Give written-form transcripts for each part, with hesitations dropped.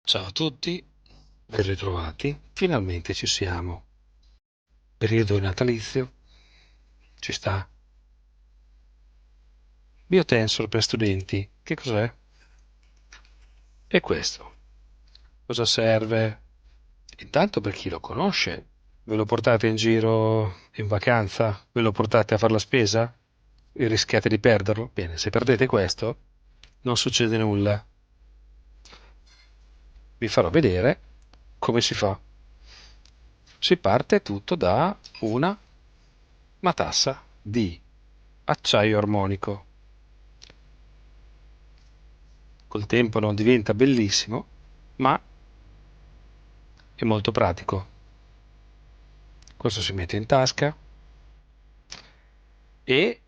Ciao a tutti, ben ritrovati. Finalmente ci siamo. Periodo natalizio, ci sta. Biotensor per studenti, che cos'è? E questo? Cosa serve? Intanto per chi lo conosce, ve lo portate in giro in vacanza? Ve lo portate a fare la spesa? E rischiate di perderlo? Bene, se perdete questo, non succede nulla. Vi farò vedere come si fa. Si parte tutto da una matassa di acciaio armonico. Col tempo non diventa bellissimo, ma è molto pratico. Questo si mette in tasca e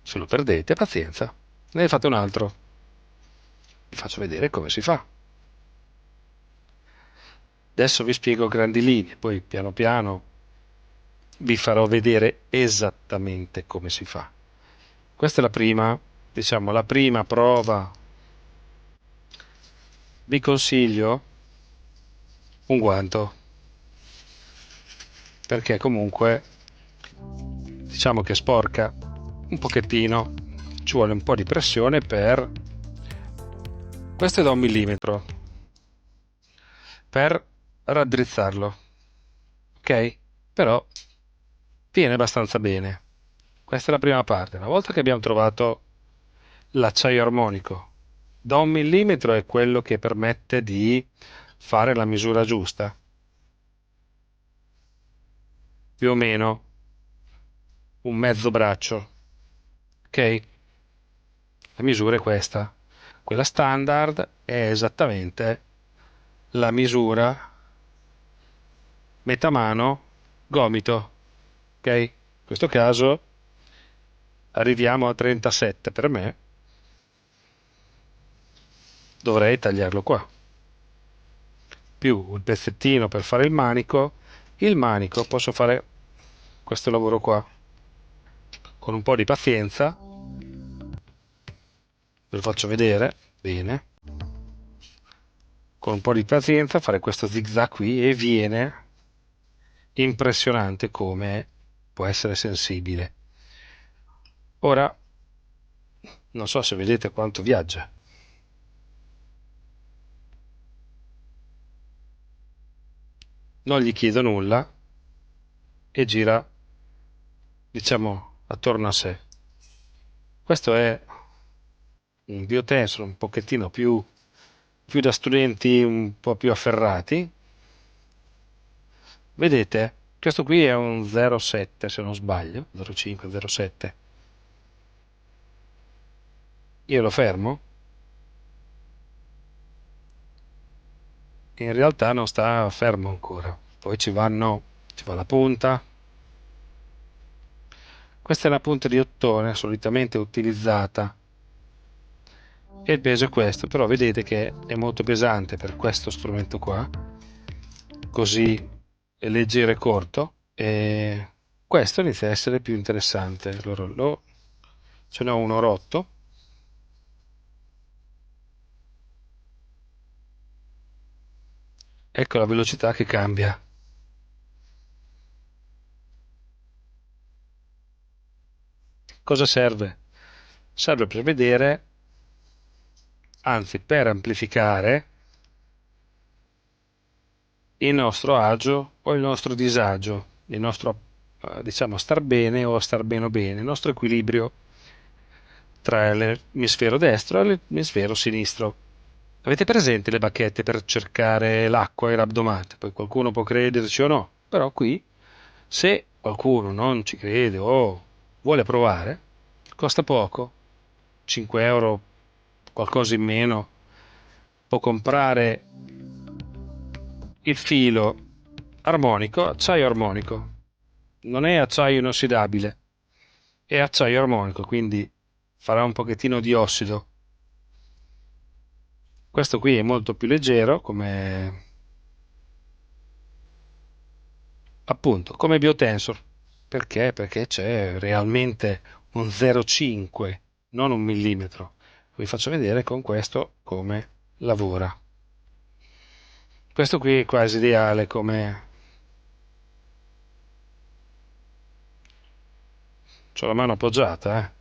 se lo perdete, pazienza, ne fate un altro. Vi faccio vedere come si fa. Adesso vi spiego grandi linee, poi piano piano vi farò vedere esattamente come si fa. Questa è la prima, diciamo, la prima prova. Vi consiglio un guanto, perché comunque diciamo che sporca un pochettino, ci vuole un po' di pressione per questo è da 1 millimetro per raddrizzarlo, ok? Però viene abbastanza bene. Questa è la prima parte. Una volta che abbiamo trovato l'acciaio armonico da 1 millimetro è quello che permette di fare la misura giusta, più o meno un mezzo braccio, ok? La misura è questa. Quella standard è esattamente la misura metà mano, gomito, ok? In questo caso arriviamo a 37 per me, dovrei tagliarlo qua, più il pezzettino per fare il manico posso fare questo lavoro qua, con un po' di pazienza, ve lo faccio vedere, bene, con un po' di pazienza fare questo zigzag qui e viene impressionante come può essere sensibile. Ora, non so se vedete quanto viaggia. Non gli chiedo nulla e gira, diciamo, attorno a sé. Questo è un biotensore un pochettino più da studenti un po' più afferrati. Vedete? Questo qui è un 0,7 se non sbaglio, 0,5, 0,7. Io lo fermo, in realtà non sta fermo ancora. Poi ci va la punta. Questa è una punta di ottone solitamente utilizzata e il peso è questo, però vedete che è molto pesante per questo strumento qua, così è leggero e corto, e questo inizia a essere più interessante. Allora, ce n'ho uno rotto, ecco la velocità che cambia. Cosa serve? Serve per vedere, anzi per amplificare il nostro agio o il nostro disagio, il nostro diciamo star bene o star meno bene, il nostro equilibrio tra l'emisfero destro e l'emisfero sinistro. Avete presente le bacchette per cercare l'acqua e rabdomate? Poi qualcuno può crederci o no, però qui se qualcuno non ci crede o vuole provare, costa poco, 5 euro, qualcosa in meno, può comprare il filo armonico, acciaio armonico. Non è acciaio inossidabile, è acciaio armonico, quindi farà un pochettino di ossido. Questo qui è molto più leggero, come appunto, come biotensor. Perché? Perché c'è realmente un 0,5, non 1 millimetro. Vi faccio vedere con questo come lavora. Questo qui è quasi ideale come... C'ho la mano appoggiata,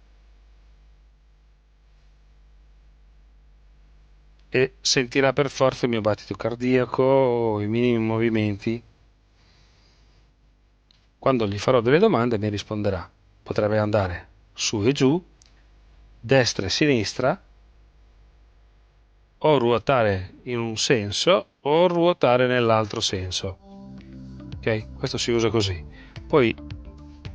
e sentirà per forza il mio battito cardiaco o i minimi movimenti. Quando gli farò delle domande mi risponderà. Potrebbe andare su e giù, destra e sinistra, o ruotare in un senso o ruotare nell'altro senso. Ok? Questo si usa così. Poi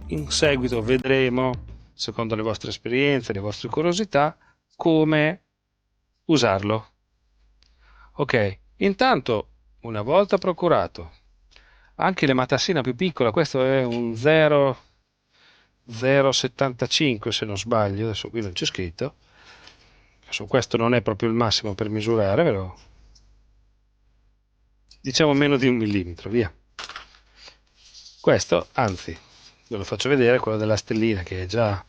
in seguito vedremo, secondo le vostre esperienze, le vostre curiosità, come usarlo. Ok, intanto una volta procurato anche le matassina più piccola, questo è un 0,75 se non sbaglio, adesso qui non c'è scritto, adesso questo non è proprio il massimo per misurare, però diciamo meno di un millimetro, via. Questo, anzi, ve lo faccio vedere, quello della stellina che è già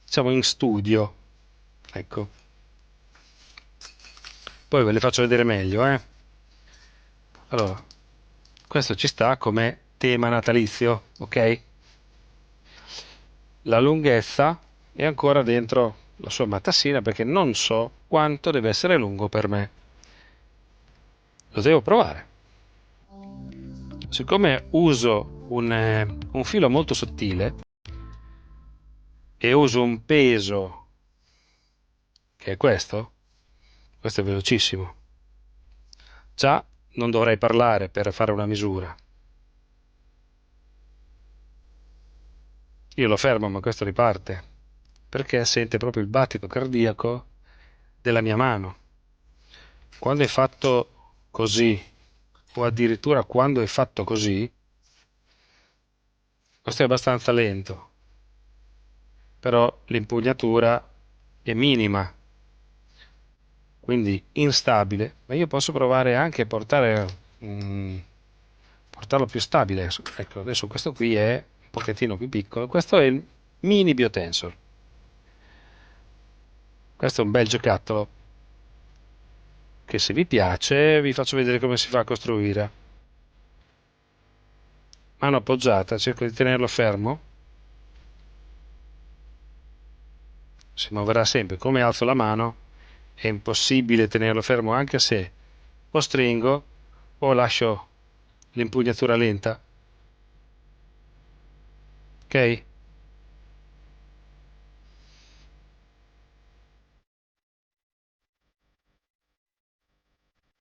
diciamo in studio, ecco. Poi ve le faccio vedere meglio, eh. Allora, questo ci sta come tema natalizio, ok? La lunghezza è ancora dentro la sua matassina perché non so quanto deve essere lungo per me. Lo devo provare. Siccome uso un filo molto sottile e uso un peso che è questo è velocissimo. Già non dovrei parlare per fare una misura. Io lo fermo, ma questo riparte perché sente proprio il battito cardiaco della mia mano. Quando è fatto così, o addirittura quando è fatto così, questo è abbastanza lento, però l'impugnatura è minima, quindi instabile, ma io posso provare anche a portarlo più stabile. Ecco, adesso questo qui è un pochettino più piccolo, questo è il mini biotensor. Questo è un bel giocattolo che se vi piace vi faccio vedere come si fa a costruire. Mano appoggiata, cerco di tenerlo fermo, si muoverà sempre. Come alzo la mano è impossibile tenerlo fermo anche se o stringo o lascio l'impugnatura lenta. Ok?